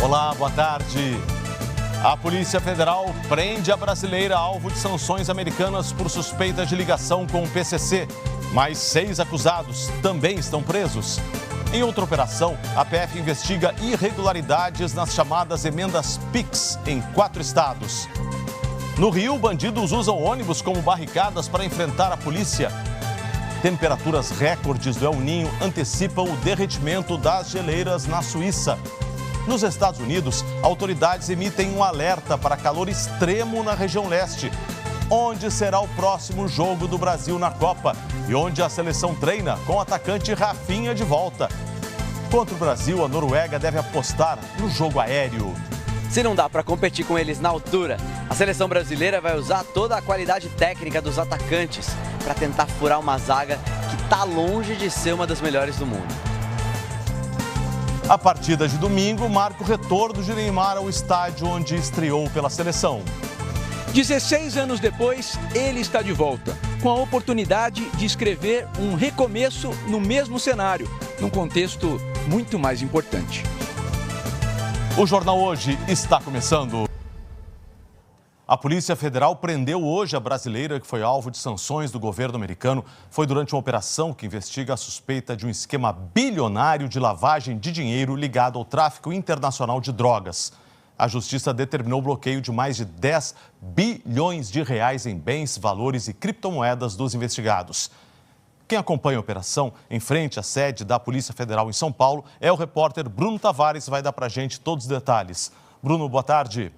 Olá, boa tarde. A Polícia Federal prende a brasileira alvo de sanções americanas por suspeita de ligação com o PCC. Mais 6 acusados também estão presos. Em outra operação, a PF investiga irregularidades nas chamadas emendas PIX em 4 estados. No Rio, bandidos usam ônibus como barricadas para enfrentar a polícia. Temperaturas recordes do El Niño antecipam o derretimento das geleiras na Suíça. Nos Estados Unidos, autoridades emitem um alerta para calor extremo na região leste, onde será o próximo jogo do Brasil na Copa e onde a seleção treina com o atacante Rafinha de volta. Contra o Brasil, a Noruega deve apostar no jogo aéreo. Se não dá para competir com eles na altura, a seleção brasileira vai usar toda a qualidade técnica dos atacantes para tentar furar uma zaga que está longe de ser uma das melhores do mundo. A partida de domingo marca o retorno de Neymar ao estádio onde estreou pela seleção. 16 anos depois, ele está de volta, com a oportunidade de escrever um recomeço no mesmo cenário, num contexto muito mais importante. O Jornal Hoje está começando. A Polícia Federal prendeu hoje a brasileira que foi alvo de sanções do governo americano. Foi durante uma operação que investiga a suspeita de um esquema bilionário de lavagem de dinheiro ligado ao tráfico internacional de drogas. A Justiça determinou o bloqueio de mais de 10 bilhões de reais em bens, valores e criptomoedas dos investigados. Quem acompanha a operação em frente à sede da Polícia Federal em São Paulo é o repórter Bruno Tavares, que vai dar para a gente todos os detalhes. Bruno, boa tarde.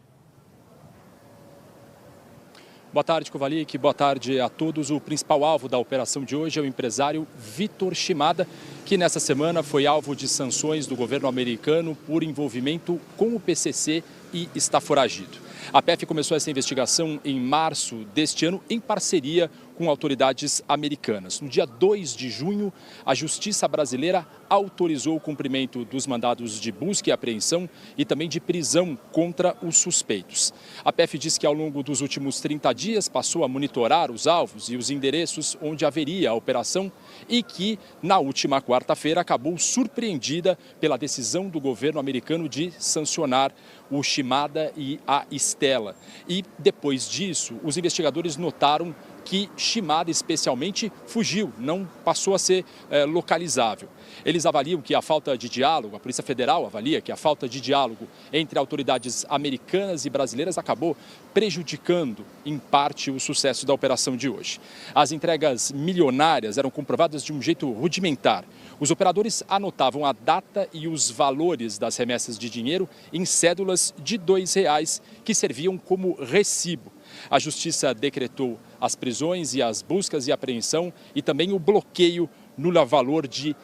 Boa tarde, Kovalik. Boa tarde a todos. O principal alvo da operação de hoje é o empresário Vitor Shimada, que nessa semana foi alvo de sanções do governo americano por envolvimento com o PCC e está foragido. A PF começou essa investigação em março deste ano em parceria com autoridades americanas. No dia 2 de junho, a Justiça brasileira autorizou o cumprimento dos mandados de busca e apreensão e também de prisão contra os suspeitos. A PF diz que ao longo dos últimos 30 dias passou a monitorar os alvos e os endereços onde haveria a operação e que, na última quarta-feira, acabou surpreendida pela decisão do governo americano de sancionar o Shimada e a Stella. E depois disso, os investigadores notaram que Shimada especialmente fugiu, não passou a ser localizável. Eles avaliam que a falta de diálogo, a Polícia Federal avalia que a falta de diálogo entre autoridades americanas e brasileiras acabou prejudicando, em parte, o sucesso da operação de hoje. As entregas milionárias eram comprovadas de um jeito rudimentar. Os operadores anotavam a data e os valores das remessas de dinheiro em cédulas de R$2 que serviam como recibo. A Justiça decretou as prisões e as buscas e apreensão e também o bloqueio no valor de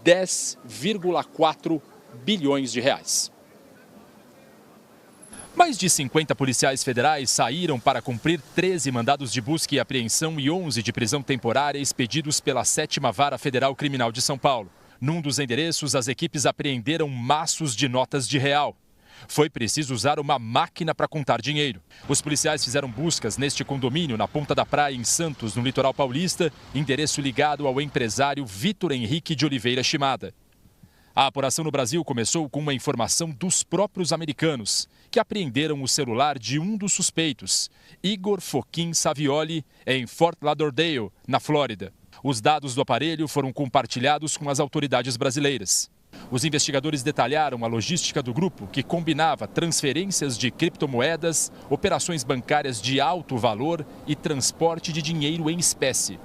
10,4 bilhões de reais. Mais de 50 policiais federais saíram para cumprir 13 mandados de busca e apreensão e 11 de prisão temporária expedidos pela 7ª Vara Federal Criminal de São Paulo. Num dos endereços, as equipes apreenderam maços de notas de real. Foi preciso usar uma máquina para contar dinheiro. Os policiais fizeram buscas neste condomínio na Ponta da Praia, em Santos, no litoral paulista, endereço ligado ao empresário Vitor Henrique de Oliveira Shimada. A apuração no Brasil começou com uma informação dos próprios americanos, que apreenderam o celular de um dos suspeitos, Igor Foquim Savioli, em Fort Lauderdale, na Flórida. Os dados do aparelho foram compartilhados com as autoridades brasileiras. Os investigadores detalharam a logística do grupo, que combinava transferências de criptomoedas, operações bancárias de alto valor e transporte de dinheiro em espécie.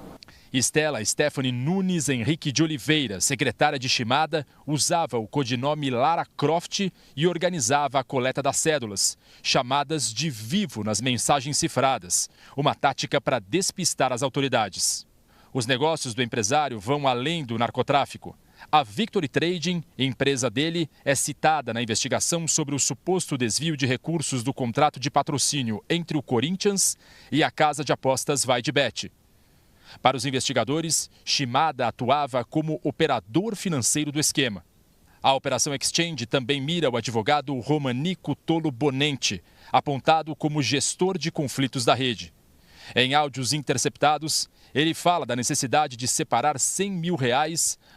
Stella Stephanie Nunes Henrique de Oliveira, secretária de Shimada, usava o codinome Lara Croft e organizava a coleta das cédulas, chamadas de vivo nas mensagens cifradas, uma tática para despistar as autoridades. Os negócios do empresário vão além do narcotráfico. A Victory Trading, empresa dele, é citada na investigação sobre o suposto desvio de recursos do contrato de patrocínio entre o Corinthians e a casa de apostas VaidBet. Para os investigadores, Shimada atuava como operador financeiro do esquema. A Operação Exchange também mira o advogado Romanico Tolo Bonente, apontado como gestor de conflitos da rede. Em áudios interceptados, ele fala da necessidade de separar R$100 mil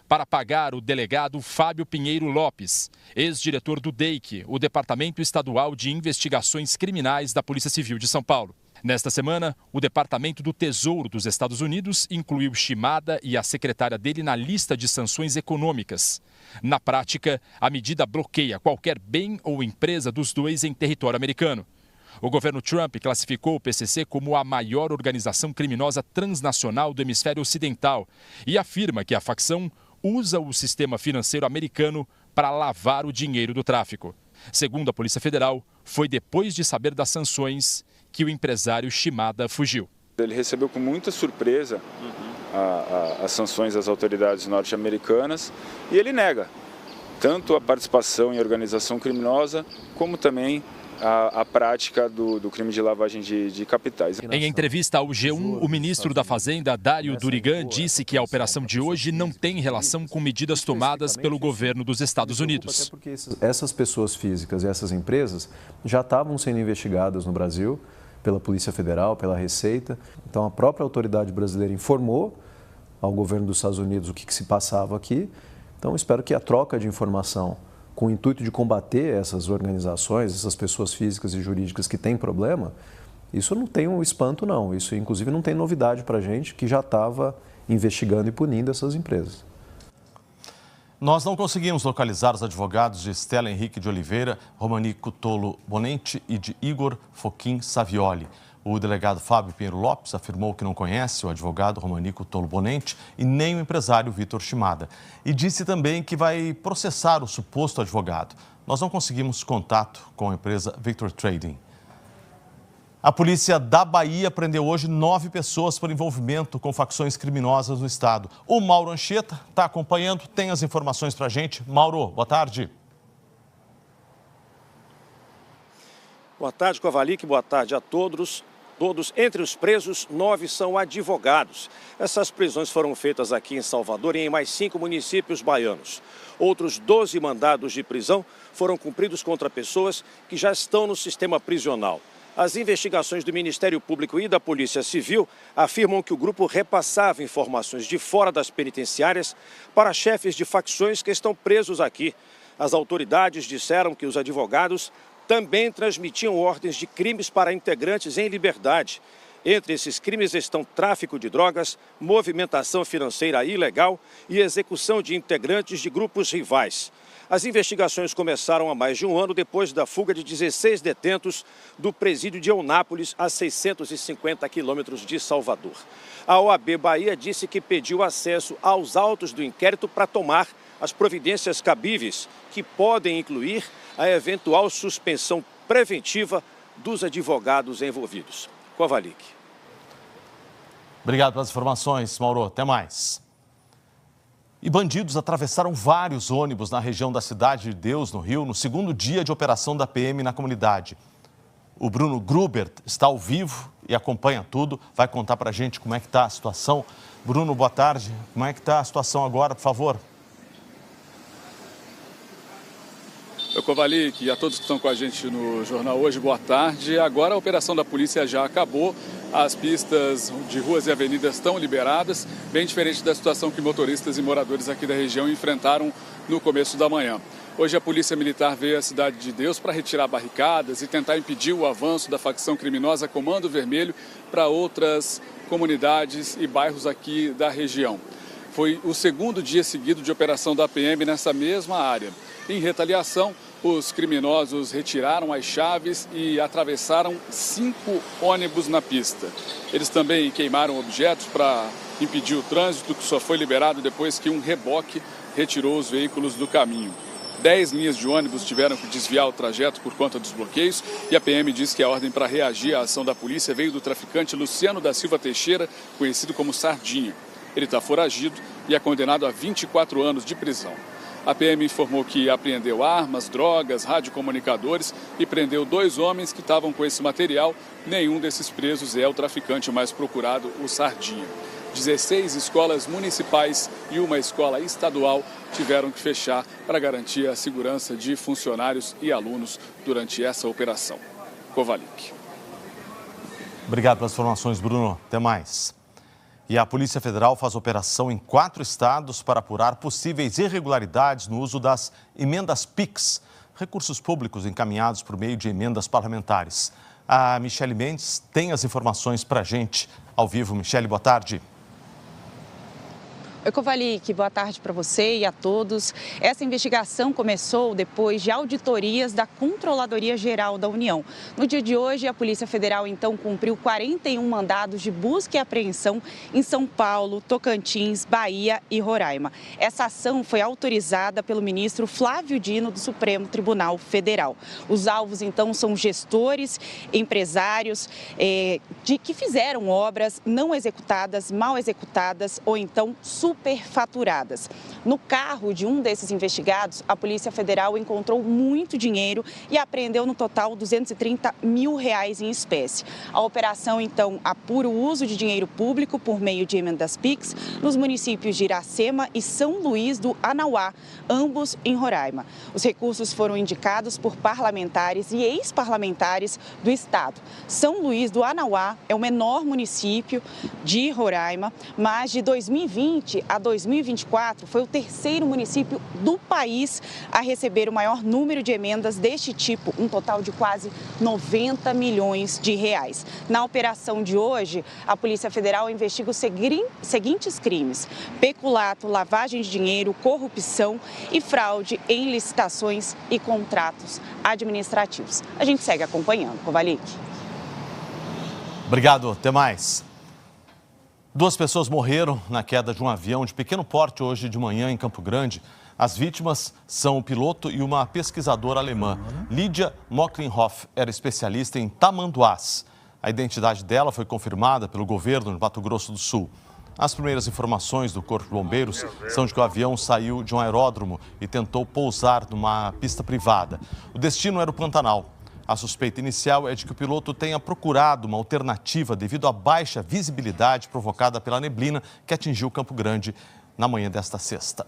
para pagar o delegado Fábio Pinheiro Lopes, ex-diretor do DEIC, o Departamento Estadual de Investigações Criminais da Polícia Civil de São Paulo. Nesta semana, o Departamento do Tesouro dos Estados Unidos incluiu Shimada e a secretária dele na lista de sanções econômicas. Na prática, a medida bloqueia qualquer bem ou empresa dos dois em território americano. O governo Trump classificou o PCC como a maior organização criminosa transnacional do hemisfério ocidental e afirma que a facção usa o sistema financeiro americano para lavar o dinheiro do tráfico. Segundo a Polícia Federal, foi depois de saber das sanções que o empresário Shimada fugiu. Ele recebeu com muita surpresa as sanções das autoridades norte-americanas e ele nega tanto a participação em organização criminosa como também a prática do crime de lavagem de capitais. Em entrevista ao G1, o ministro da Fazenda, Dário Durigan, disse que a operação de hoje não tem relação com medidas tomadas pelo governo dos Estados Unidos. Porque essas pessoas físicas e essas empresas já estavam sendo investigadas no Brasil pela Polícia Federal, pela Receita. Então, a própria autoridade brasileira informou ao governo dos Estados Unidos o que se passava aqui. Então, espero que a troca de informação com o intuito de combater essas organizações, essas pessoas físicas e jurídicas que têm problema, isso não tem um espanto, não. Isso, inclusive, não tem novidade para a gente que já estava investigando e punindo essas empresas. Nós não conseguimos localizar os advogados de Estela Henrique de Oliveira, Romanico Tolo Bonente e de Igor Foquim Savioli. O delegado Fábio Pinheiro Lopes afirmou que não conhece o advogado Romanico Tolo Bonente e nem o empresário Vitor Shimada. E disse também que vai processar o suposto advogado. Nós não conseguimos contato com a empresa Victor Trading. A polícia da Bahia prendeu hoje 9 pessoas por envolvimento com facções criminosas no estado. O Mauro Anchieta está acompanhando, tem as informações para a gente. Mauro, boa tarde. Boa tarde, Kovalik. Boa tarde a todos. Entre os presos, 9 são advogados. Essas prisões foram feitas aqui em Salvador e em mais 5 municípios baianos. Outros 12 mandados de prisão foram cumpridos contra pessoas que já estão no sistema prisional. As investigações do Ministério Público e da Polícia Civil afirmam que o grupo repassava informações de fora das penitenciárias para chefes de facções que estão presos aqui. As autoridades disseram que os advogados também transmitiam ordens de crimes para integrantes em liberdade. Entre esses crimes estão tráfico de drogas, movimentação financeira ilegal e execução de integrantes de grupos rivais. As investigações começaram há mais de um ano depois da fuga de 16 detentos do presídio de Eunápolis, a 650 quilômetros de Salvador. A OAB Bahia disse que pediu acesso aos autos do inquérito para tomar as providências cabíveis, que podem incluir a eventual suspensão preventiva dos advogados envolvidos. Kovalik. Obrigado pelas informações, Mauro. Até mais. E bandidos atravessaram vários ônibus na região da Cidade de Deus, no Rio, no segundo dia de operação da PM na comunidade. O Bruno Grubert está ao vivo e acompanha tudo. Vai contar para a gente como é que está a situação. Bruno, boa tarde. Como é que está a situação agora, por favor? Kovalik, e a todos que estão com a gente no Jornal Hoje, boa tarde. Agora a operação da polícia já acabou, as pistas de ruas e avenidas estão liberadas, bem diferente da situação que motoristas e moradores aqui da região enfrentaram no começo da manhã. Hoje a Polícia Militar veio à Cidade de Deus para retirar barricadas e tentar impedir o avanço da facção criminosa Comando Vermelho para outras comunidades e bairros aqui da região. Foi o segundo dia seguido de operação da PM nessa mesma área. Em retaliação, os criminosos retiraram as chaves e atravessaram 5 ônibus na pista. Eles também queimaram objetos para impedir o trânsito, que só foi liberado depois que um reboque retirou os veículos do caminho. 10 linhas de ônibus tiveram que desviar o trajeto por conta dos bloqueios e a PM diz que a ordem para reagir à ação da polícia veio do traficante Luciano da Silva Teixeira, conhecido como Sardinha. Ele está foragido e é condenado a 24 anos de prisão. A PM informou que apreendeu armas, drogas, radiocomunicadores e prendeu 2 homens que estavam com esse material. Nenhum desses presos é o traficante mais procurado, o Sardinha. 16 escolas municipais e uma escola estadual tiveram que fechar para garantir a segurança de funcionários e alunos durante essa operação. Kovalik. Obrigado pelas informações, Bruno. Até mais. E a Polícia Federal faz operação em 4 estados para apurar possíveis irregularidades no uso das emendas PIX, recursos públicos encaminhados por meio de emendas parlamentares. A Michele Mendes tem as informações para a gente ao vivo. Michele, boa tarde. Oi, Kovalik, boa tarde para você e a todos. Essa investigação começou depois de auditorias da Controladoria Geral da União. No dia de hoje, a Polícia Federal, então, cumpriu 41 mandados de busca e apreensão em São Paulo, Tocantins, Bahia e Roraima. Essa ação foi autorizada pelo ministro Flávio Dino, do Supremo Tribunal Federal. Os alvos, então, são gestores, empresários que fizeram obras não executadas, mal executadas ou então superfaturadas. No carro de um desses investigados, a Polícia Federal encontrou muito dinheiro e apreendeu no total R$230 mil em espécie. A operação, então, apura o uso de dinheiro público por meio de emendas PIX nos municípios de Iracema e São Luís do Anauá, ambos em Roraima. Os recursos foram indicados por parlamentares e ex-parlamentares do estado. São Luís do Anauá é o menor município de Roraima, mas de 2020 a 2024 foi o terceiro município do país a receber o maior número de emendas deste tipo, um total de quase R$90 milhões. Na operação de hoje, a Polícia Federal investiga os seguintes crimes: peculato, lavagem de dinheiro, corrupção e fraude em licitações e contratos administrativos. A gente segue acompanhando, Kovalik. Obrigado, até mais. 2 pessoas morreram na queda de um avião de pequeno porte hoje de manhã em Campo Grande. As vítimas são o piloto e uma pesquisadora alemã. Lídia Mocklinhoff era especialista em tamanduás. A identidade dela foi confirmada pelo governo de Mato Grosso do Sul. As primeiras informações do Corpo de Bombeiros são de que o avião saiu de um aeródromo e tentou pousar numa pista privada. O destino era o Pantanal. A suspeita inicial é de que o piloto tenha procurado uma alternativa devido à baixa visibilidade provocada pela neblina que atingiu Campo Grande na manhã desta sexta.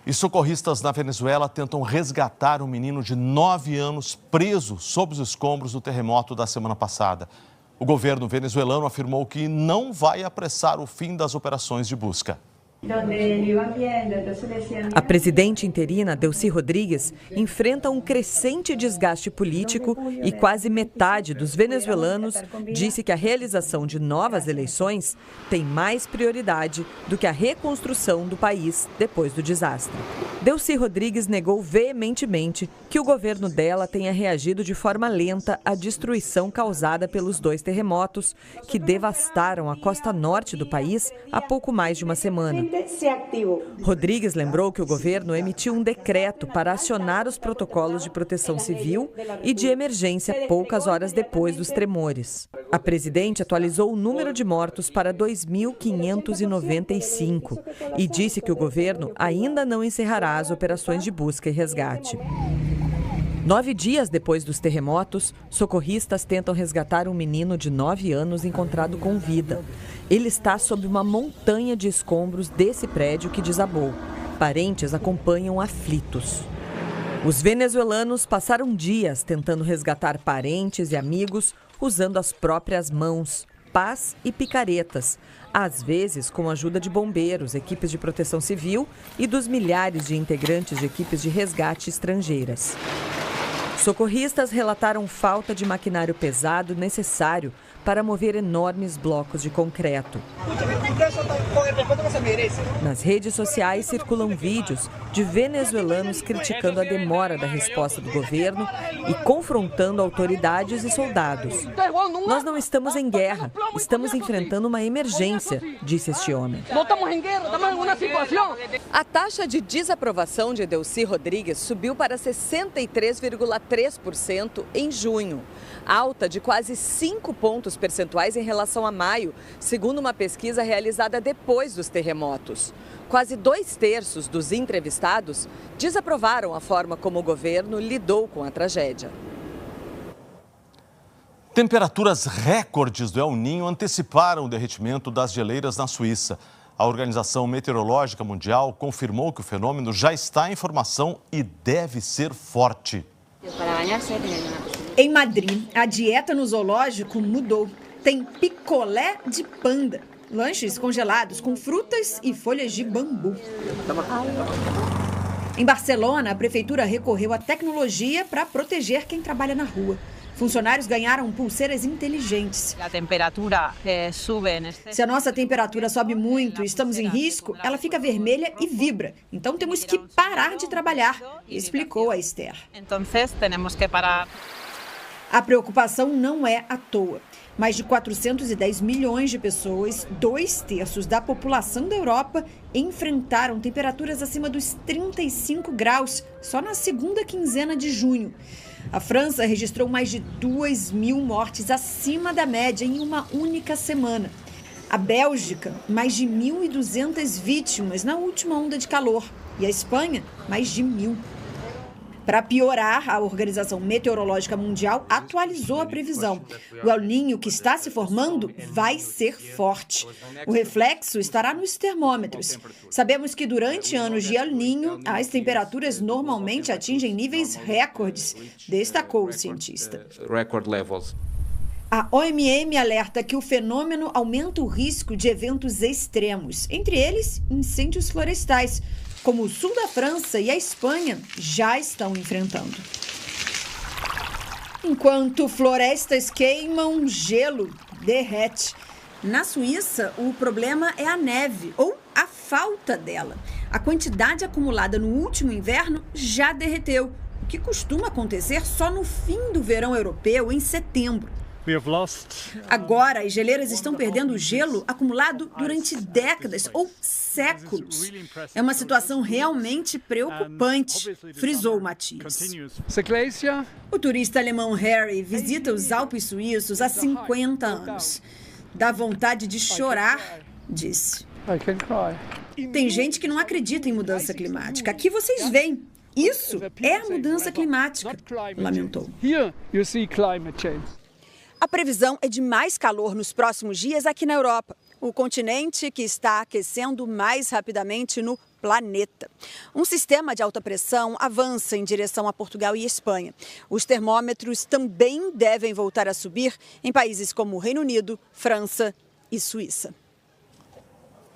E socorristas na Venezuela tentam resgatar um menino de 9 anos preso sob os escombros do terremoto da semana passada. O governo venezuelano afirmou que não vai apressar o fim das operações de busca. A presidente interina, Delcy Rodrigues, enfrenta um crescente desgaste político e quase metade dos venezuelanos disse que a realização de novas eleições tem mais prioridade do que a reconstrução do país depois do desastre. Delcy Rodrigues negou veementemente que o governo dela tenha reagido de forma lenta à destruição causada pelos 2 terremotos que devastaram a costa norte do país há pouco mais de uma semana. Rodrigues lembrou que o governo emitiu um decreto para acionar os protocolos de proteção civil e de emergência poucas horas depois dos tremores. A presidente atualizou o número de mortos para 2.595 e disse que o governo ainda não encerrará as operações de busca e resgate. 9 dias depois dos terremotos, socorristas tentam resgatar um menino de 9 anos encontrado com vida. Ele está sob uma montanha de escombros desse prédio que desabou. Parentes acompanham aflitos. Os venezuelanos passaram dias tentando resgatar parentes e amigos usando as próprias mãos, pás e picaretas, às vezes com a ajuda de bombeiros, equipes de proteção civil e dos milhares de integrantes de equipes de resgate estrangeiras. Socorristas relataram falta de maquinário pesado necessário para mover enormes blocos de concreto. Nas redes sociais circulam vídeos de venezuelanos criticando a demora da resposta do governo e confrontando autoridades e soldados. Nós não estamos em guerra, estamos enfrentando uma emergência, disse este homem. A taxa de desaprovação de Delcy Rodrigues subiu para 63,3% em junho, alta de quase 5 pontos percentuais em relação a maio, segundo uma pesquisa realizada depois dos terremotos. Quase 2/3 dos entrevistados desaprovaram a forma como o governo lidou com a tragédia. Temperaturas recordes do El Niño anteciparam o derretimento das geleiras na Suíça. A Organização Meteorológica Mundial confirmou que o fenômeno já está em formação e deve ser forte. Em Madrid, a dieta no zoológico mudou. Tem picolé de panda, lanches congelados com frutas e folhas de bambu. Em Barcelona, a prefeitura recorreu à tecnologia para proteger quem trabalha na rua. Funcionários ganharam pulseiras inteligentes. Se a nossa temperatura sobe muito e estamos em risco, ela fica vermelha e vibra. Então temos que parar de trabalhar, explicou a Esther. A preocupação não é à toa. Mais de 410 milhões de pessoas, 2/3 da população da Europa, enfrentaram temperaturas acima dos 35 graus só na segunda quinzena de junho. A França registrou mais de 2.000 mortes acima da média em uma única semana. A Bélgica, mais de 1.200 vítimas na última onda de calor. E a Espanha, mais de 1.000. Para piorar, a Organização Meteorológica Mundial atualizou a previsão. O El Niño que está se formando vai ser forte. O reflexo estará nos termômetros. Sabemos que durante anos de El Niño, as temperaturas normalmente atingem níveis recordes, destacou o cientista. A OMM alerta que o fenômeno aumenta o risco de eventos extremos, entre eles incêndios florestais, como o sul da França e a Espanha já estão enfrentando. Enquanto florestas queimam, gelo derrete. Na Suíça, o problema é a neve, ou a falta dela. A quantidade acumulada no último inverno já derreteu, o que costuma acontecer só no fim do verão europeu, em setembro. Agora, as geleiras estão perdendo gelo acumulado durante décadas ou séculos. É uma situação realmente preocupante, frisou Matias. O turista alemão Harry visita os Alpes suíços há 50 anos. Dá vontade de chorar, disse. Tem gente que não acredita em mudança climática. Aqui vocês veem. Isso é a mudança climática, lamentou. A previsão é de mais calor nos próximos dias aqui na Europa, o continente que está aquecendo mais rapidamente no planeta. Um sistema de alta pressão avança em direção a Portugal e Espanha. Os termômetros também devem voltar a subir em países como Reino Unido, França e Suíça.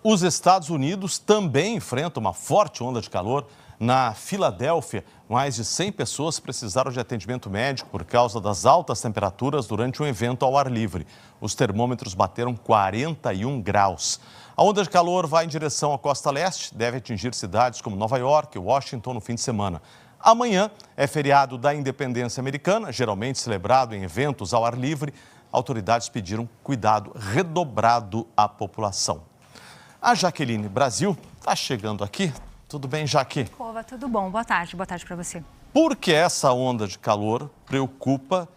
Os Estados Unidos também enfrentam uma forte onda de calor. Na Filadélfia, mais de 100 pessoas precisaram de atendimento médico por causa das altas temperaturas durante um evento ao ar livre. Os termômetros bateram 41 graus. A onda de calor vai em direção à costa leste, deve atingir cidades como Nova York e Washington no fim de semana. Amanhã é feriado da independência americana, geralmente celebrado em eventos ao ar livre. Autoridades pediram cuidado redobrado à população. A Jaqueline Brasil está chegando aqui. Tudo bem, Jaque? Cova, tudo bom. Boa tarde para você. Por que essa onda de calor preocupa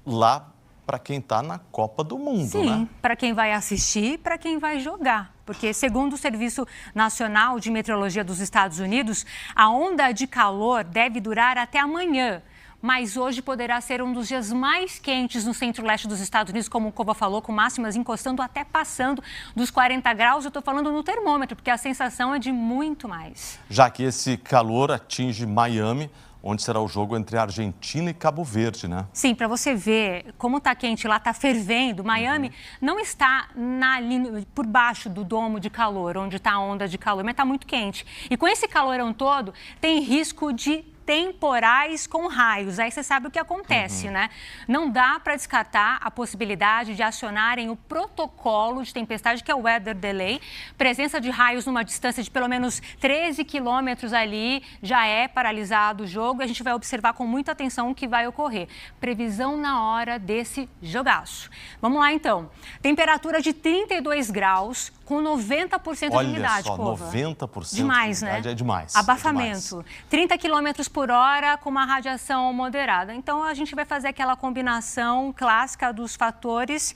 lá para quem está na Copa do Mundo, Sim, né? Para quem vai assistir e para quem vai jogar. Porque, segundo o Serviço Nacional de Meteorologia dos Estados Unidos, a onda de calor deve durar até amanhã. Mas hoje poderá ser um dos dias mais quentes no centro-leste dos Estados Unidos, como o Cova falou, com máximas encostando até passando dos 40 graus. Eu estou falando no termômetro, porque a sensação é de muito mais. Já que esse calor atinge Miami, onde será o jogo entre Argentina e Cabo Verde, né? Sim, para você ver como está quente lá, está fervendo. Miami não está ali por baixo do domo de calor, onde está a onda de calor, mas está muito quente. E com esse calorão todo, tem risco de temporais com raios. Aí você sabe o que acontece, né? Não dá para descartar a possibilidade de acionarem o protocolo de tempestade, que é o Weather Delay. Presença de raios numa distância de pelo menos 13 quilômetros ali, já é paralisado o jogo. A gente vai observar com muita atenção o que vai ocorrer. Previsão na hora desse jogaço. Vamos lá, então. Temperatura de 32 graus, com 90% de umidade, Cova. 90% demais, de umidade, né? É demais. Abafamento. É demais. 30 quilômetros por hora com uma radiação moderada. Então, a gente vai fazer aquela combinação clássica dos fatores.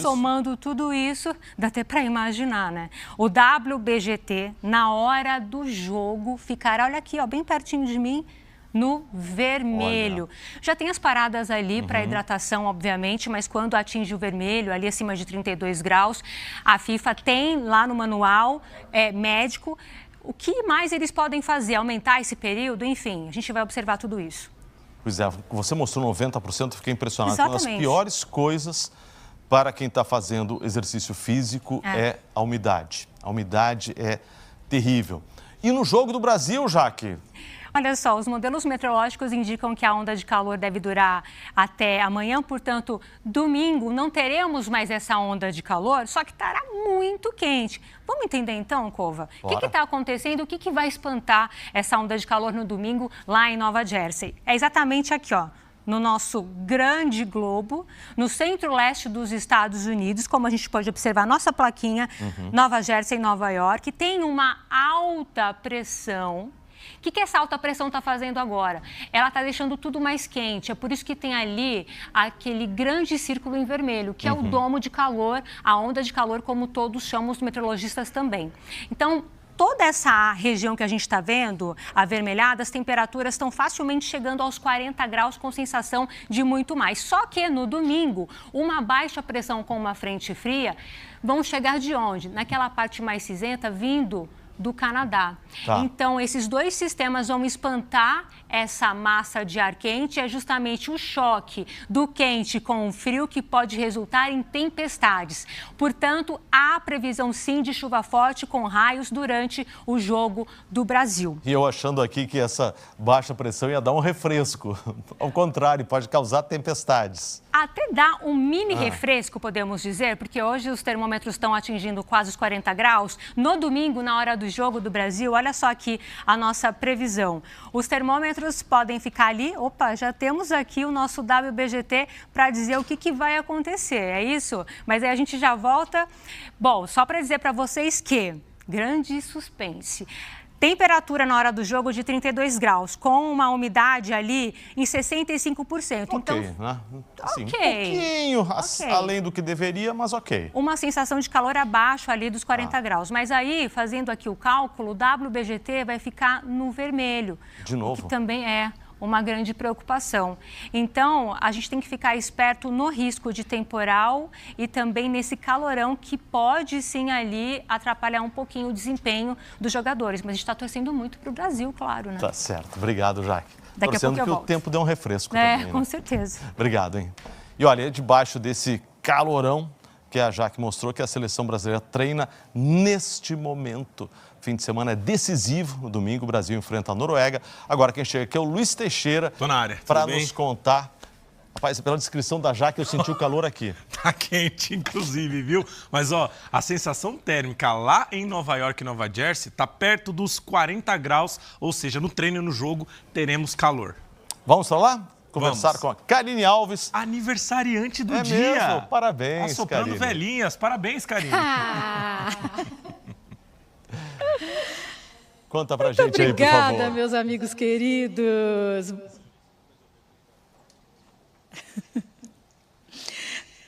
Somando tudo isso, dá até para imaginar, né? O WBGT, na hora do jogo, ficará, olha aqui, ó, bem pertinho de mim, no vermelho. Olha. Já tem as paradas ali para hidratação, obviamente, mas quando atinge o vermelho, ali acima de 32 graus, a FIFA tem lá no manual médico. O que mais eles podem fazer? Aumentar esse período? Enfim, a gente vai observar tudo isso. Pois é, você mostrou 90%, fiquei impressionado. Exatamente. Uma das piores coisas para quem está fazendo exercício físico é a umidade. A umidade é terrível. E no jogo do Brasil, Jaque? Olha só, os modelos meteorológicos indicam que a onda de calor deve durar até amanhã, portanto, domingo não teremos mais essa onda de calor, só que estará muito quente. Vamos entender então, Cova? O que está acontecendo? O que vai espantar essa onda de calor no domingo lá em Nova Jersey? É exatamente aqui, ó. No nosso grande globo, no centro-leste dos Estados Unidos, como a gente pode observar, nossa plaquinha, Nova Jersey, Nova York, tem uma alta pressão. O que essa alta pressão está fazendo agora? Ela está deixando tudo mais quente, é por isso que tem ali aquele grande círculo em vermelho, que é o domo de calor, a onda de calor, como todos chamam os meteorologistas também. Então, toda essa região que a gente está vendo, avermelhada, as temperaturas estão facilmente chegando aos 40 graus com sensação de muito mais. Só que no domingo, uma baixa pressão com uma frente fria vão chegar de onde? Naquela parte mais cinzenta, vindo do Canadá. Então, esses dois sistemas vão espantar essa massa de ar quente. É justamente o choque do quente com o frio que pode resultar em tempestades. Portanto, há previsão sim de chuva forte com raios durante o jogo do Brasil. E eu achando aqui que essa baixa pressão ia dar um refresco. Ao contrário, pode causar tempestades. Até dá um mini refresco, podemos dizer, porque hoje os termômetros estão atingindo quase os 40 graus. No domingo, na hora do jogo do Brasil, olha só aqui a nossa previsão. Os termômetros podem ficar ali. Opa, já temos aqui o nosso WBGT para dizer o que vai acontecer, é isso? Mas aí a gente já volta. Bom, só para dizer para vocês que, grande suspense. Temperatura na hora do jogo de 32 graus, com uma umidade ali em 65%. Então, né? Assim, um pouquinho além do que deveria, mas ok. Uma sensação de calor abaixo ali dos 40 graus. Mas aí, fazendo aqui o cálculo, o WBGT vai ficar no vermelho. De novo? O que também é uma grande preocupação. Então, a gente tem que ficar esperto no risco de temporal e também nesse calorão que pode, sim, ali atrapalhar um pouquinho o desempenho dos jogadores. Mas a gente está torcendo muito para o Brasil, claro, né? Tá certo. Obrigado, Jaque. Daqui a pouco eu volto. O tempo deu um refresco também, com né? certeza. Obrigado, hein? E olha, debaixo desse calorão que a Jaque mostrou que a seleção brasileira treina neste momento. Fim de semana é decisivo. No domingo, o Brasil enfrenta a Noruega. Agora, quem chega aqui é o Luiz Teixeira. Tô na área. Para nos contar. Rapaz, pela descrição da Jaque, eu senti o calor aqui. Tá quente, inclusive, viu? Mas, ó, a sensação térmica lá em Nova York e Nova Jersey tá perto dos 40 graus. Ou seja, no treino e no jogo teremos calor. Vamos pra lá? Conversar com a Karine Alves. Aniversariante do dia. Mesmo? Parabéns, Assoprando Karine. velhinhas. Parabéns, Karine. Conta pra gente aí, por favor. Obrigada, meus amigos queridos.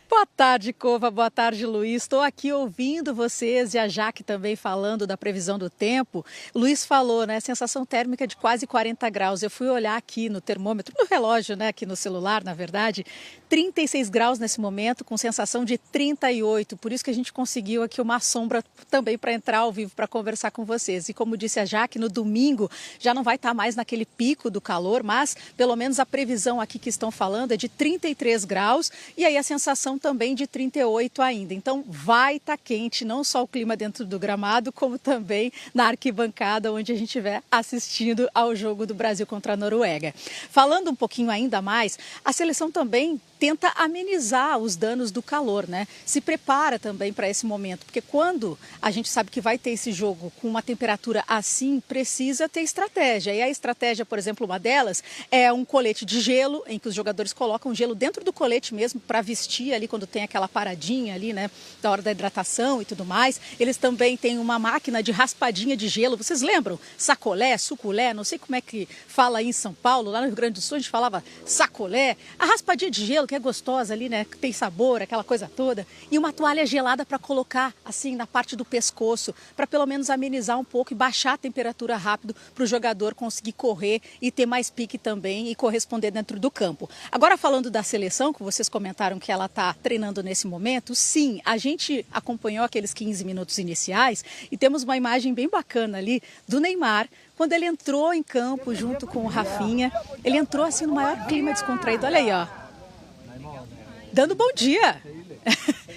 Boa tarde, Cova. Boa tarde, Luiz. Estou aqui ouvindo vocês e a Jaque também falando da previsão do tempo. O Luiz falou, né? Sensação térmica de quase 40 graus. Eu fui olhar aqui no termômetro, no relógio, né? Aqui no celular, na verdade. 36 graus nesse momento, com sensação de 38. Por isso que a gente conseguiu aqui uma sombra também para entrar ao vivo para conversar com vocês. E como disse a Jaque, no domingo já não vai estar mais naquele pico do calor, mas pelo menos a previsão aqui que estão falando é de 33 graus e aí a sensação também de 38 ainda. Então vai estar quente, não só o clima dentro do gramado, como também na arquibancada onde a gente estiver assistindo ao jogo do Brasil contra a Noruega. Falando um pouquinho ainda mais, a seleção também tenta amenizar os danos do calor, né? Se prepara também para esse momento, porque quando a gente sabe que vai ter esse jogo com uma temperatura assim, precisa ter estratégia. E a estratégia, por exemplo, uma delas é um colete de gelo, em que os jogadores colocam gelo dentro do colete mesmo para vestir ali quando tem aquela paradinha ali, né? Da hora da hidratação e tudo mais. Eles também têm uma máquina de raspadinha de gelo. Vocês lembram? Sacolé, suculé, não sei como é que fala aí em São Paulo, lá no Rio Grande do Sul a gente falava sacolé. A raspadinha de gelo, que é gostosa ali, né? Que tem sabor, aquela coisa toda. E uma toalha gelada para colocar assim na parte do pescoço, para pelo menos amenizar um pouco e baixar a temperatura rápido para o jogador conseguir correr e ter mais pique também e corresponder dentro do campo. Agora falando da seleção, que vocês comentaram que ela está treinando nesse momento, sim, a gente acompanhou aqueles 15 minutos iniciais e temos uma imagem bem bacana ali do Neymar quando ele entrou em campo junto com o Rafinha, ele entrou assim no maior clima descontraído. Olha aí, ó. Dando bom dia.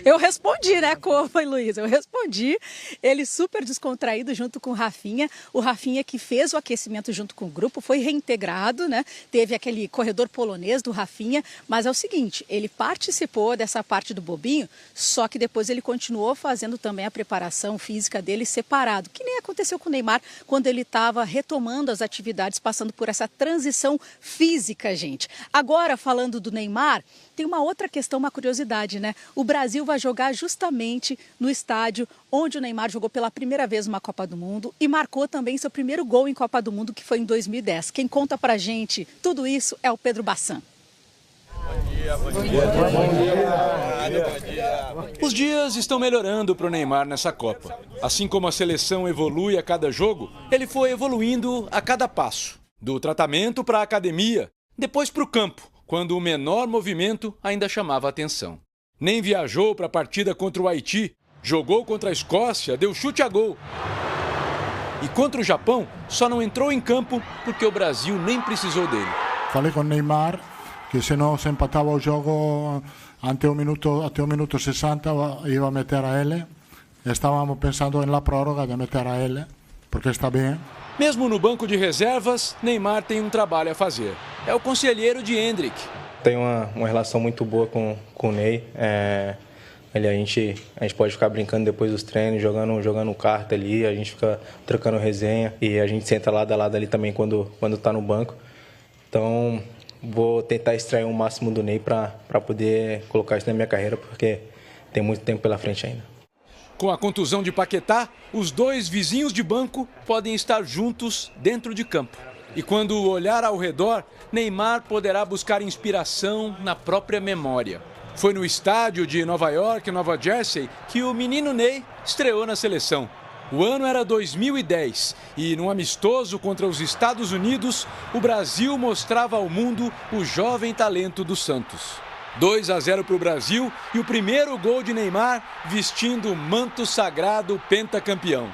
Eu respondi, né, Cova e Luiz? Eu respondi. Ele super descontraído junto com o Rafinha. O Rafinha que fez o aquecimento junto com o grupo, foi reintegrado, né? Teve aquele corredor polonês do Rafinha. Mas é o seguinte, ele participou dessa parte do bobinho, só que depois ele continuou fazendo também a preparação física dele separado, que nem aconteceu com o Neymar quando ele estava retomando as atividades, passando por essa transição física, gente. Agora, falando do Neymar, tem uma outra questão, uma curiosidade, né? O Brasil vai jogar justamente no estádio onde o Neymar jogou pela primeira vez uma Copa do Mundo e marcou também seu primeiro gol em Copa do Mundo, que foi em 2010. Quem conta pra gente tudo isso é o Pedro Bassan. Bom dia. Os dias estão melhorando para o Neymar nessa Copa. Assim como a seleção evolui a cada jogo, ele foi evoluindo a cada passo. Do tratamento para a academia, depois para o campo, quando o menor movimento ainda chamava a atenção. Nem viajou para a partida contra o Haiti, jogou contra a Escócia, deu chute a gol. E contra o Japão, só não entrou em campo porque o Brasil nem precisou dele. Falei com o Neymar que se não se empatava o jogo até o minuto 60, ia meter a ele. Estávamos pensando na prórroga de meter a ele, porque está bem. Mesmo no banco de reservas, Neymar tem um trabalho a fazer. É o conselheiro de Endrick. Tenho uma relação muito boa com o Ney. A gente pode ficar brincando depois dos treinos, jogando carta ali, a gente fica trocando resenha e a gente senta lado a lado ali também quando está no banco. Então, vou tentar extrair o máximo do Ney para poder colocar isso na minha carreira, porque tem muito tempo pela frente ainda. Com a contusão de Paquetá, os dois vizinhos de banco podem estar juntos dentro de campo. E quando olhar ao redor, Neymar poderá buscar inspiração na própria memória. Foi no estádio de Nova York, Nova Jersey, que o menino Ney estreou na seleção. O ano era 2010 e, num amistoso contra os Estados Unidos, o Brasil mostrava ao mundo o jovem talento do Santos. 2-0 para o Brasil e o primeiro gol de Neymar vestindo o manto sagrado pentacampeão.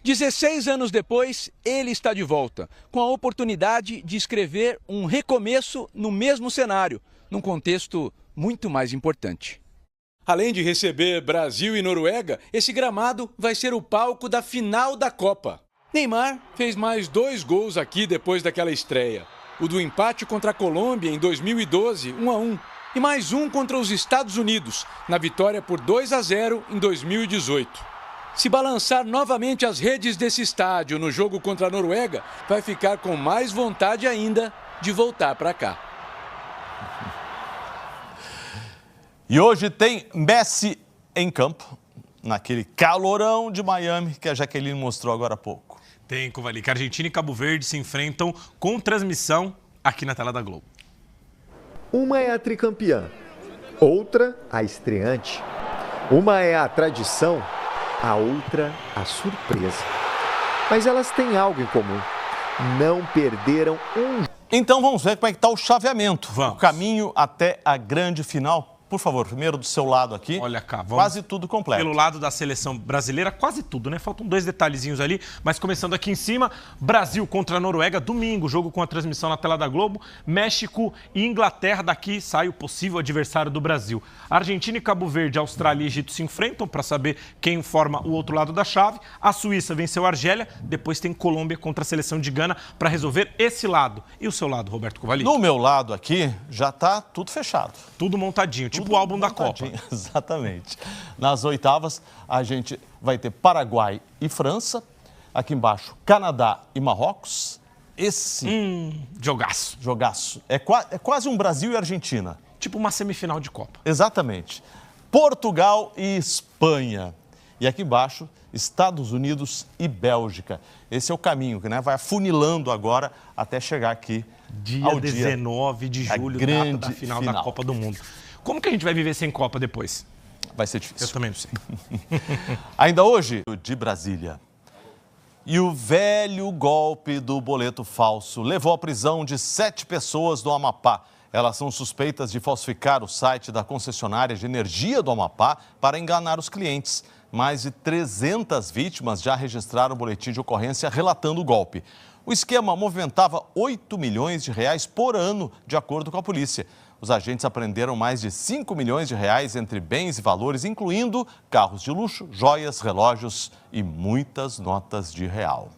16 anos depois, ele está de volta, com a oportunidade de escrever um recomeço no mesmo cenário, num contexto muito mais importante. Além de receber Brasil e Noruega, esse gramado vai ser o palco da final da Copa. Neymar fez mais 2 gols aqui depois daquela estreia. O do empate contra a Colômbia em 2012, 1-1. E mais um contra os Estados Unidos, na vitória por 2-0 em 2018. Se balançar novamente as redes desse estádio no jogo contra a Noruega, vai ficar com mais vontade ainda de voltar para cá. E hoje tem Messi em campo, naquele calorão de Miami que a Jaqueline mostrou agora há pouco. Tem, Kovalik. Argentina e Cabo Verde se enfrentam com transmissão aqui na tela da Globo. Uma é a tricampeã, outra a estreante. Uma é a tradição, a outra a surpresa. Mas elas têm algo em comum. Não perderam um. Então vamos ver como é que está o chaveamento. Vamos. O caminho até a grande final. Por favor, primeiro do seu lado aqui. Olha cá, vamos. Quase tudo completo. Pelo lado da seleção brasileira, quase tudo, né? Faltam 2 detalhezinhos ali, mas começando aqui em cima, Brasil contra a Noruega, domingo, jogo com a transmissão na tela da Globo. México e Inglaterra, daqui sai o possível adversário do Brasil. Argentina e Cabo Verde, Austrália e Egito se enfrentam para saber quem forma o outro lado da chave. A Suíça venceu a Argélia, depois tem Colômbia contra a seleção de Gana para resolver esse lado. E o seu lado, Roberto Kovalik? No meu lado aqui, já está tudo fechado. Tudo montadinho, tipo o álbum da Copa. Exatamente. Nas oitavas, a gente vai ter Paraguai e França. Aqui embaixo, Canadá e Marrocos. Esse... Jogaço. Jogaço. É quase um Brasil e Argentina. Tipo uma semifinal de Copa. Exatamente. Portugal e Espanha. E aqui embaixo, Estados Unidos e Bélgica. Esse é o caminho, né? Vai afunilando agora até chegar aqui ao 19 de julho, data da final da Copa do Mundo. Como que a gente vai viver sem Copa depois? Vai ser difícil. Eu também não sei. Ainda hoje, de Brasília. E o velho golpe do boleto falso levou à prisão de 7 pessoas do Amapá. Elas são suspeitas de falsificar o site da concessionária de energia do Amapá para enganar os clientes. mais de 300 vítimas já registraram o boletim de ocorrência relatando o golpe. O esquema movimentava 8 milhões de reais por ano, de acordo com a polícia. Os agentes apreenderam mais de 5 milhões de reais entre bens e valores, incluindo carros de luxo, joias, relógios e muitas notas de real.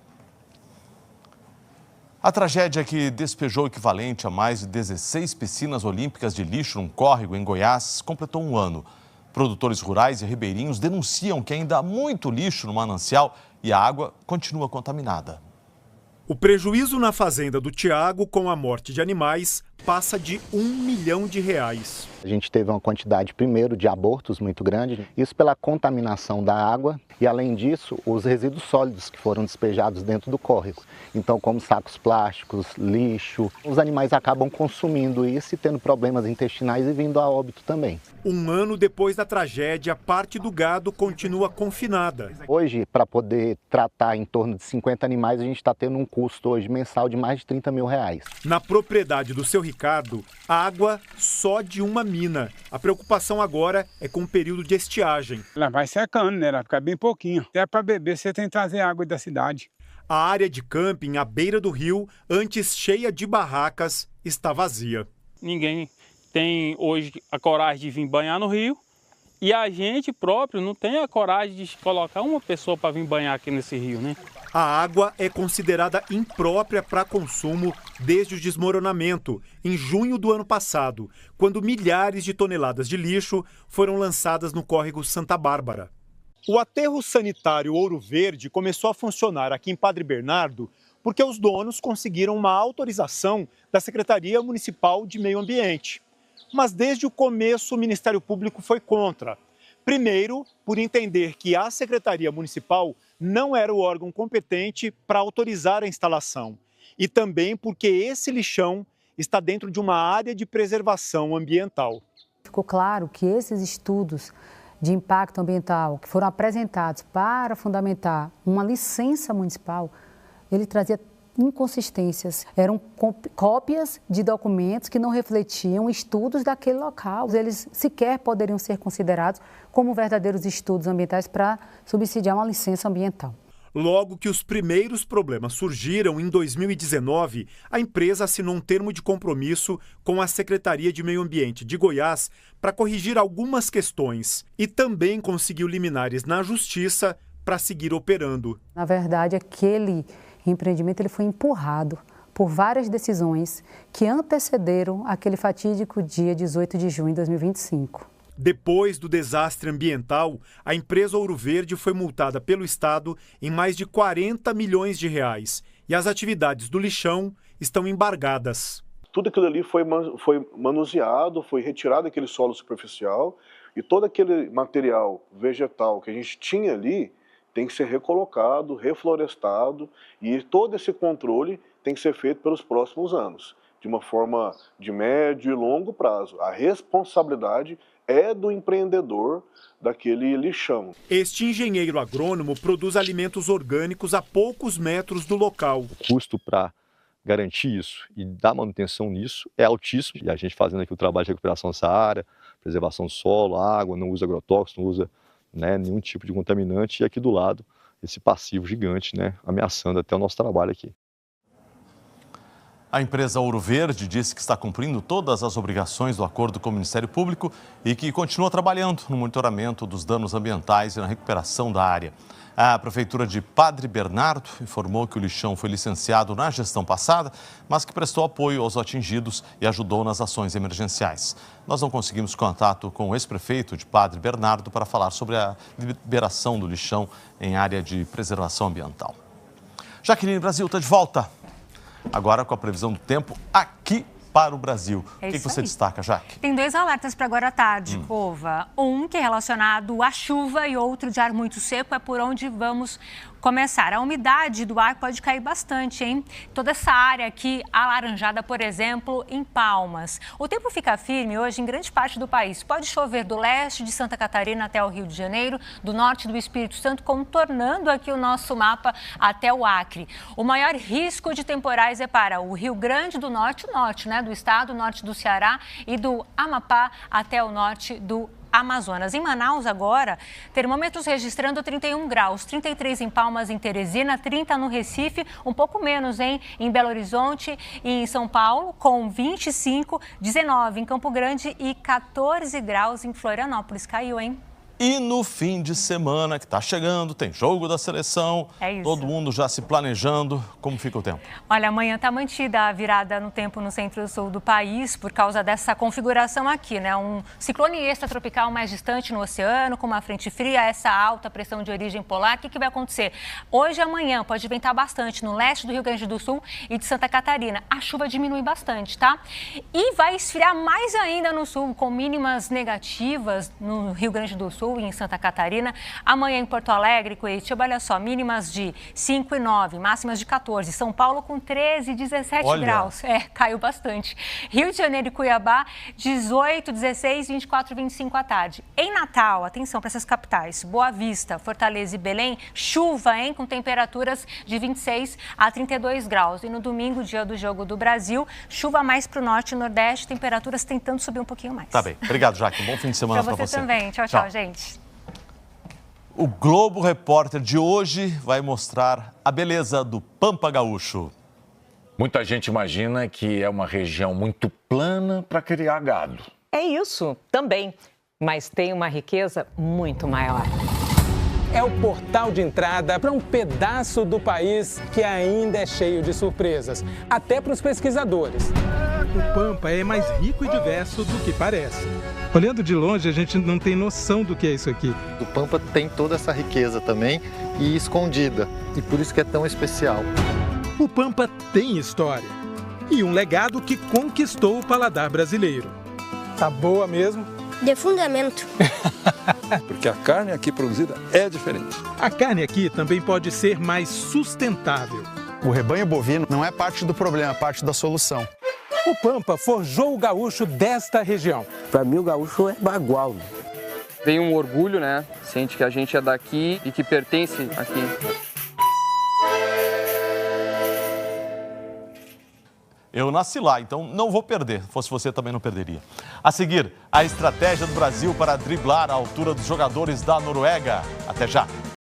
A tragédia que despejou o equivalente a mais de 16 piscinas olímpicas de lixo num córrego em Goiás completou um ano. Produtores rurais e ribeirinhos denunciam que ainda há muito lixo no manancial e a água continua contaminada. O prejuízo na fazenda do Tiago com a morte de animais passa de R$1 milhão. A gente teve uma quantidade, primeiro, de abortos muito grande, isso pela contaminação da água e, além disso, os resíduos sólidos que foram despejados dentro do córrego. Então, como sacos plásticos, lixo, os animais acabam consumindo isso e tendo problemas intestinais e vindo a óbito também. Um ano depois da tragédia, parte do gado continua confinada. Hoje, para poder tratar em torno de 50 animais, a gente está tendo um custo hoje mensal de mais de R$30 mil. Na propriedade do seu Ricardo, água só de uma mina. A preocupação agora é com o período de estiagem. Ela vai secando, né? Ela fica bem pouquinho. Até para beber, você tem que trazer água da cidade. A área de camping à beira do rio, antes cheia de barracas, está vazia. Ninguém tem hoje a coragem de vir banhar no rio e a gente próprio não tem a coragem de colocar uma pessoa para vir banhar aqui nesse rio, né? A água é considerada imprópria para consumo desde o desmoronamento, em junho do ano passado, quando milhares de toneladas de lixo foram lançadas no córrego Santa Bárbara. O aterro sanitário Ouro Verde começou a funcionar aqui em Padre Bernardo porque os donos conseguiram uma autorização da Secretaria Municipal de Meio Ambiente. Mas desde o começo o Ministério Público foi contra. Primeiro, por entender que a Secretaria Municipal não era o órgão competente para autorizar a instalação. E também porque esse lixão está dentro de uma área de preservação ambiental. Ficou claro que esses estudos de impacto ambiental que foram apresentados para fundamentar uma licença municipal, ele trazia inconsistências. Eram cópias de documentos que não refletiam estudos daquele local. Eles sequer poderiam ser considerados como verdadeiros estudos ambientais para subsidiar uma licença ambiental. Logo que os primeiros problemas surgiram em 2019, a empresa assinou um termo de compromisso com a Secretaria de Meio Ambiente de Goiás para corrigir algumas questões e também conseguiu liminares na Justiça para seguir operando. Na verdade, aquele empreendimento ele foi empurrado por várias decisões que antecederam aquele fatídico dia 18 de junho de 2025. Depois do desastre ambiental, a empresa Ouro Verde foi multada pelo Estado em mais de R$40 milhões e as atividades do lixão estão embargadas. Tudo aquilo ali foi manuseado, foi retirado daquele solo superficial e todo aquele material vegetal que a gente tinha ali tem que ser recolocado, reflorestado e todo esse controle tem que ser feito pelos próximos anos, de uma forma de médio e longo prazo. A responsabilidade é do empreendedor daquele lixão. Este engenheiro agrônomo produz alimentos orgânicos a poucos metros do local. O custo para garantir isso e dar manutenção nisso é altíssimo. E a gente fazendo aqui o trabalho de recuperação dessa área, preservação do solo, água, não usa agrotóxico, não usa nenhum tipo de contaminante, e aqui do lado esse passivo gigante, ameaçando até o nosso trabalho aqui. A empresa Ouro Verde disse que está cumprindo todas as obrigações do acordo com o Ministério Público e que continua trabalhando no monitoramento dos danos ambientais e na recuperação da área. A Prefeitura de Padre Bernardo informou que o lixão foi licenciado na gestão passada, mas que prestou apoio aos atingidos e ajudou nas ações emergenciais. Nós não conseguimos contato com o ex-prefeito de Padre Bernardo para falar sobre a liberação do lixão em área de preservação ambiental. Jaqueline Brasil está de volta, agora com a previsão do tempo aqui para o Brasil. O que você destaca, Jaque? Tem dois alertas para agora à tarde, Cova. Um que é relacionado à chuva e outro de ar muito seco, é por onde vamos começar. A umidade do ar pode cair bastante, hein? Toda essa área aqui alaranjada, por exemplo, em Palmas. O tempo fica firme hoje em grande parte do país. Pode chover do leste de Santa Catarina até o Rio de Janeiro, do norte do Espírito Santo, contornando aqui o nosso mapa até o Acre. O maior risco de temporais é para o Rio Grande do Norte, do estado, norte do Ceará e do Amapá até o norte do Amazonas. Em Manaus, agora, termômetros registrando 31 graus, 33 em Palmas, em Teresina, 30 no Recife, um pouco menos, hein? Em Belo Horizonte e em São Paulo, com 25, 19 em Campo Grande e 14 graus em Florianópolis. Caiu, hein? E no fim de semana que está chegando, tem jogo da seleção, todo mundo já se planejando. Como fica o tempo? Olha, amanhã está mantida a virada no tempo no centro-sul do país por causa dessa configuração aqui, né? Um ciclone extratropical mais distante no oceano, com uma frente fria, essa alta pressão de origem polar. O que vai acontecer? Hoje e amanhã pode ventar bastante no leste do Rio Grande do Sul e de Santa Catarina. A chuva diminui bastante, tá? E vai esfriar mais ainda no sul, com mínimas negativas no Rio Grande do Sul e em Santa Catarina. Amanhã em Porto Alegre, Curitiba, olha só, mínimas de 5 e 9, máximas de 14. São Paulo com 13 e 17 graus. Caiu bastante. Rio de Janeiro e Cuiabá, 18, 16, 24 e 25 à tarde. Em Natal, atenção para essas capitais, Boa Vista, Fortaleza e Belém, chuva, hein, com temperaturas de 26 a 32 graus. E no domingo, dia do Jogo do Brasil, chuva mais para o norte e nordeste, temperaturas tentando subir um pouquinho mais. Tá bem. Obrigado, Jaque. Bom fim de semana para você. Para você também. Tchau, tchau, gente. O Globo Repórter de hoje vai mostrar a beleza do Pampa Gaúcho. Muita gente imagina que é uma região muito plana para criar gado. É isso, também. Mas tem uma riqueza muito maior. É o portal de entrada para um pedaço do país que ainda é cheio de surpresas, até para os pesquisadores. O Pampa é mais rico e diverso do que parece. Olhando de longe, a gente não tem noção do que é isso aqui. O Pampa tem toda essa riqueza também e escondida, e por isso que é tão especial. O Pampa tem história e um legado que conquistou o paladar brasileiro. Tá boa mesmo? De fundamento. Porque a carne aqui produzida é diferente. A carne aqui também pode ser mais sustentável. O rebanho bovino não é parte do problema, é parte da solução. O Pampa forjou o gaúcho desta região. Para mim, o gaúcho é bagual. Tem um orgulho, né? Sente que a gente é daqui e que pertence aqui. Eu nasci lá, então não vou perder. Se fosse você, também não perderia. A seguir, a estratégia do Brasil para driblar a altura dos jogadores da Noruega. Até já.